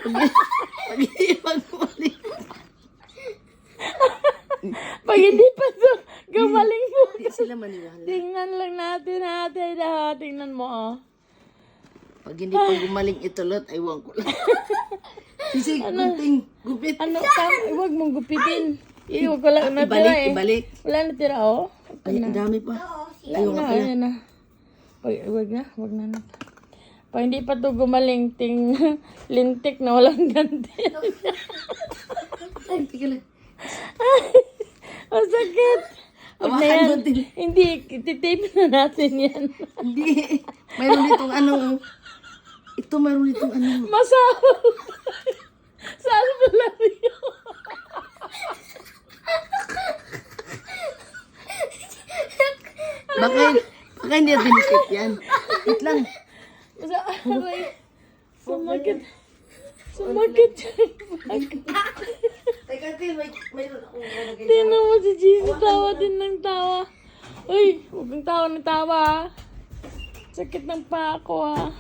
Pag gumaling. Pag hindi pa to, gumaling mo. Hindi sila maniwala. Tingnan lang natin, ate. Tingnan mo, oh. Pag hindi pa gumaling itulot, aywan ko lang. Sisig, gunting, gupit. Ano, huwag mong gupitin. Huwag ko lang natira eh. Ibalik. Wala natira, oh. Ay, ang dami pa. Ayun na, ayun na. Huwag na. Pag hindi pa to gumaling, lintik na walang ganti. Ay, tigil lang. Ang sakit. Huwag na yan. Hindi, titape na natin yan. Hindi. Mayroon ditong ano. Ito mayroon ditong ano. Masaho. Sa albularyo. Baka hindi na dinikit yan. Wait lang. Sumakit. Sumakit. Teka, mayroon akong nalagay. Tingnan mo si Jesus, tawa din ng tawa. Uy, huwag kang tawa ng tawa, ah. Sakit ng paa ko, ah.